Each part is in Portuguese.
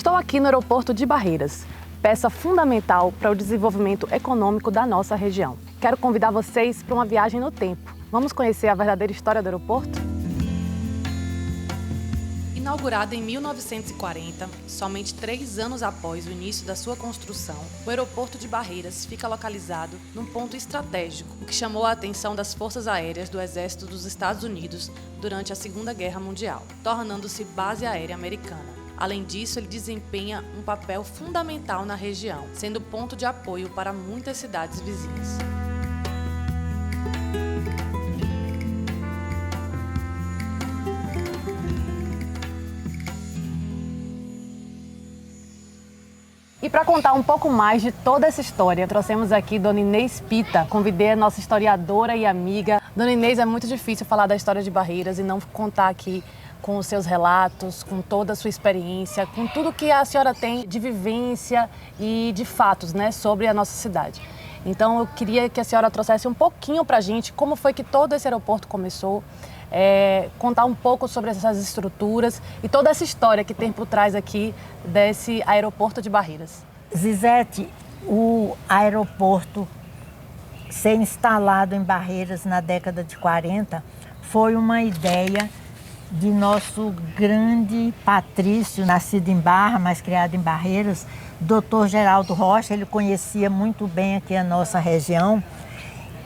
Estou aqui no aeroporto de Barreiras, peça fundamental para o desenvolvimento econômico da nossa região. Quero convidar vocês para uma viagem no tempo. Vamos conhecer a verdadeira história do aeroporto? Inaugurado em 1940, somente 3 anos após o início da sua construção, o aeroporto de Barreiras fica localizado num ponto estratégico, o que chamou a atenção das Forças Aéreas do Exército dos Estados Unidos durante a Segunda Guerra Mundial, tornando-se base aérea americana. Além disso, ele desempenha um papel fundamental na região, sendo ponto de apoio para muitas cidades vizinhas. E para contar um pouco mais de toda essa história, trouxemos aqui Dona Inês Pita. Convidei a nossa historiadora e amiga. Dona Inês, é muito difícil falar da história de Barreiras e não contar aqui com os seus relatos, com toda a sua experiência, com tudo que a senhora tem de vivência e de fatos, né, sobre a nossa cidade. Então eu queria que a senhora trouxesse um pouquinho para a gente como foi que todo esse aeroporto começou, contar um pouco sobre essas estruturas e toda essa história que tem por trás aqui desse aeroporto de Barreiras. Zizete, o aeroporto ser instalado em Barreiras na década de 40 foi uma ideia de nosso grande patrício, nascido em Barra, mas criado em Barreiras, Dr. Geraldo Rocha. Ele conhecia muito bem aqui a nossa região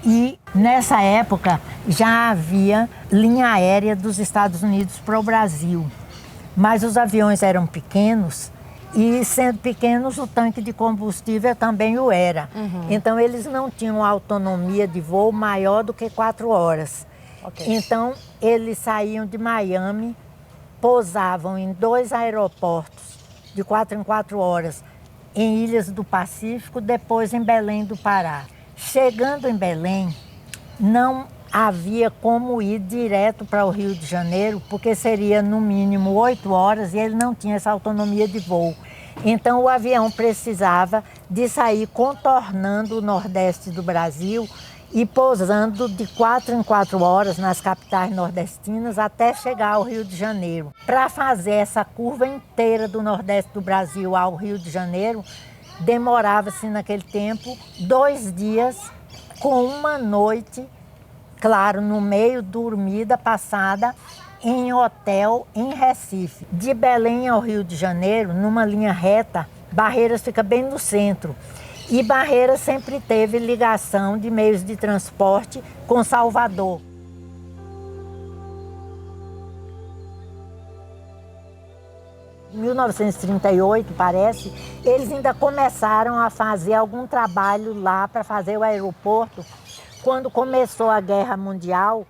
e nessa época já havia linha aérea dos Estados Unidos para o Brasil, mas os aviões eram pequenos e, sendo pequenos, o tanque de combustível também o era. Então eles não tinham autonomia de voo maior do que 4 horas. Okay. Então, eles saíam de Miami, pousavam em 2 aeroportos de 4 em 4 horas, em Ilhas do Pacífico, depois em Belém do Pará. Chegando em Belém, não havia como ir direto para o Rio de Janeiro, porque seria no mínimo 8 horas e ele não tinha essa autonomia de voo. Então, o avião precisava de sair contornando o Nordeste do Brasil e pousando de 4 em 4 horas nas capitais nordestinas até chegar ao Rio de Janeiro. Para fazer essa curva inteira do Nordeste do Brasil ao Rio de Janeiro, demorava-se naquele tempo 2 dias com uma noite, claro, no meio dormida, passada em hotel em Recife. De Belém ao Rio de Janeiro, numa linha reta, Barreiras fica bem no centro. E Barreiras sempre teve ligação de meios de transporte com Salvador. Em 1938, parece, eles ainda começaram a fazer algum trabalho lá para fazer o aeroporto, quando começou a Guerra Mundial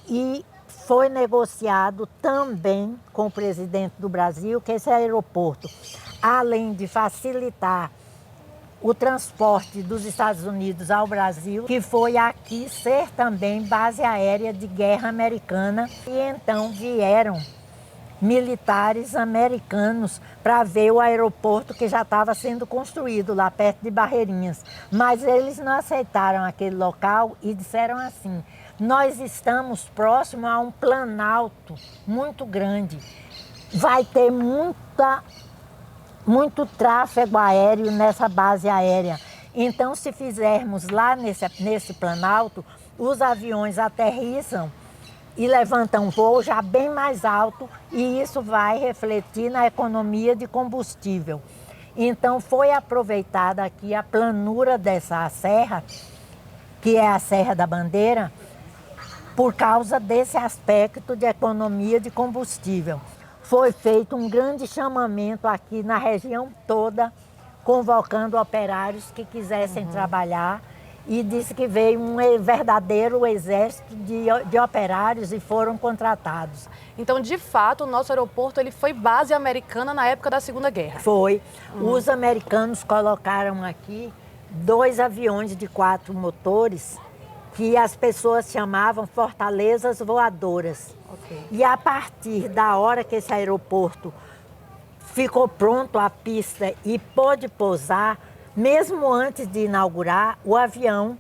e foi negociado também com o presidente do Brasil que esse aeroporto, além de facilitar o transporte dos Estados Unidos ao Brasil, que foi aqui ser também base aérea de guerra americana. E então vieram militares americanos para ver o aeroporto que já estava sendo construído lá perto de Barreirinhas. Mas eles não aceitaram aquele local e disseram assim: nós estamos próximo a um planalto muito grande, vai ter muito tráfego aéreo nessa base aérea. Então, se fizermos lá nesse planalto, os aviões aterrissam e levantam voo já bem mais alto e isso vai refletir na economia de combustível. Então, foi aproveitada aqui a planura dessa serra, que é a Serra da Bandeira, por causa desse aspecto de economia de combustível. Foi feito um grande chamamento aqui na região toda, convocando operários que quisessem trabalhar e disse que veio um verdadeiro exército de operários e foram contratados. Então, de fato, o nosso aeroporto ele foi base americana na época da Segunda Guerra. Foi. Os americanos colocaram aqui 2 aviões de 4 motores que as pessoas chamavam fortalezas voadoras. Okay. E a partir da hora que esse aeroporto ficou pronto a pista e pôde pousar, mesmo antes de inaugurar, o avião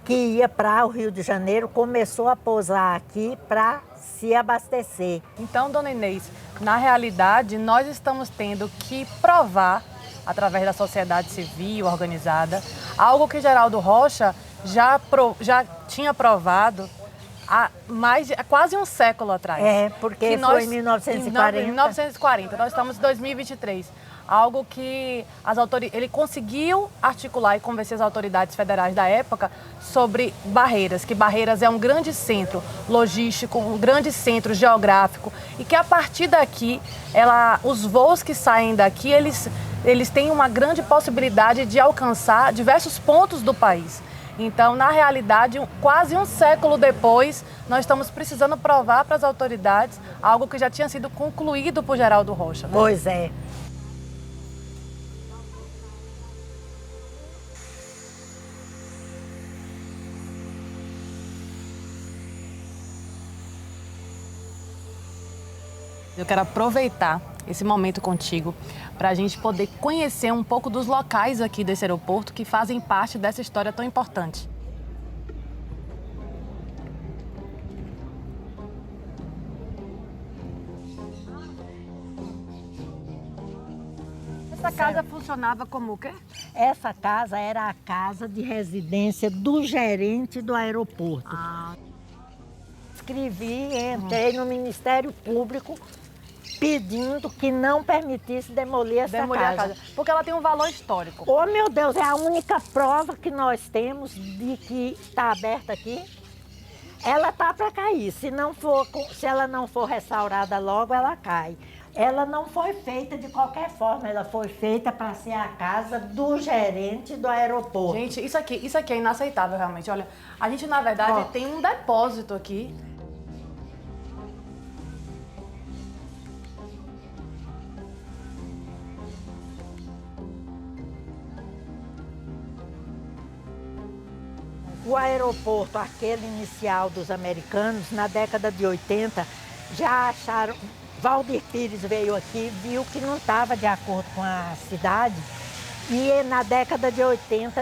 que ia para o Rio de Janeiro começou a pousar aqui para se abastecer. Então, dona Inês, Na realidade, nós estamos tendo que provar, através da sociedade civil organizada, algo que Geraldo Rocha já tinha provado há quase um século atrás. Porque foi em 1940. Em 1940, nós estamos em 2023. Algo que ele conseguiu articular e convencer as autoridades federais da época sobre Barreiras, que Barreiras é um grande centro logístico, um grande centro geográfico, e que a partir daqui, os voos que saem daqui, eles têm uma grande possibilidade de alcançar diversos pontos do país. Então, na realidade, quase um século depois, nós estamos precisando provar para as autoridades algo que já tinha sido concluído por Geraldo Rocha. Né? Pois é. Eu quero aproveitar esse momento contigo para a gente poder conhecer um pouco dos locais aqui desse aeroporto que fazem parte dessa história tão importante. Essa casa funcionava como o quê? Essa casa era a casa de residência do gerente do aeroporto. Escrevi, entrei no Ministério Público pedindo que não permitisse demolir essa casa. Porque ela tem um valor histórico. Oh, meu Deus, é a única prova que nós temos de que está aberta aqui. Ela tá para cair. Se ela não for restaurada logo, ela cai. Ela não foi feita de qualquer forma, ela foi feita para ser a casa do gerente do aeroporto. Gente, isso aqui é inaceitável realmente. Olha, a gente na verdade tem um depósito aqui. O aeroporto, aquele inicial dos americanos, na década de 80, já acharam... Valdir Pires veio aqui, viu que não estava de acordo com a cidade e na década de 80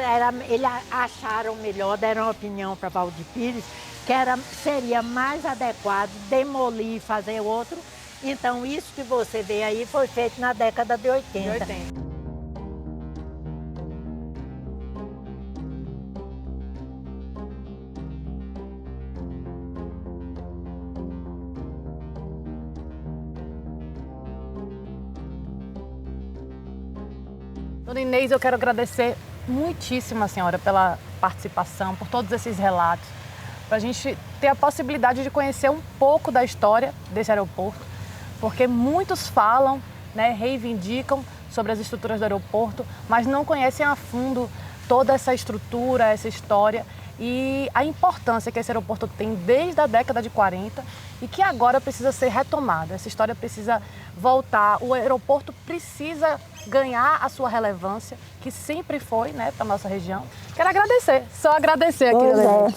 eles acharam melhor, deram opinião para Valdir Pires que seria mais adequado demolir e fazer outro. Então isso que você vê aí foi feito na década de 80. Dona Inês, eu quero agradecer muitíssimo a senhora pela participação, por todos esses relatos, para a gente ter a possibilidade de conhecer um pouco da história desse aeroporto, porque muitos falam, né, reivindicam sobre as estruturas do aeroporto, mas não conhecem a fundo toda essa estrutura, essa história e a importância que esse aeroporto tem desde a década de 40 e que agora precisa ser retomada. Essa história precisa voltar, o aeroporto precisa ganhar a sua relevância, que sempre foi, né, para a nossa região. Quero agradecer, só agradecer aqui.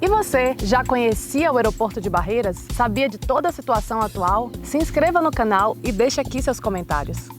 E você, já conhecia o aeroporto de Barreiras? Sabia de toda a situação atual? Se inscreva no canal e deixe aqui seus comentários.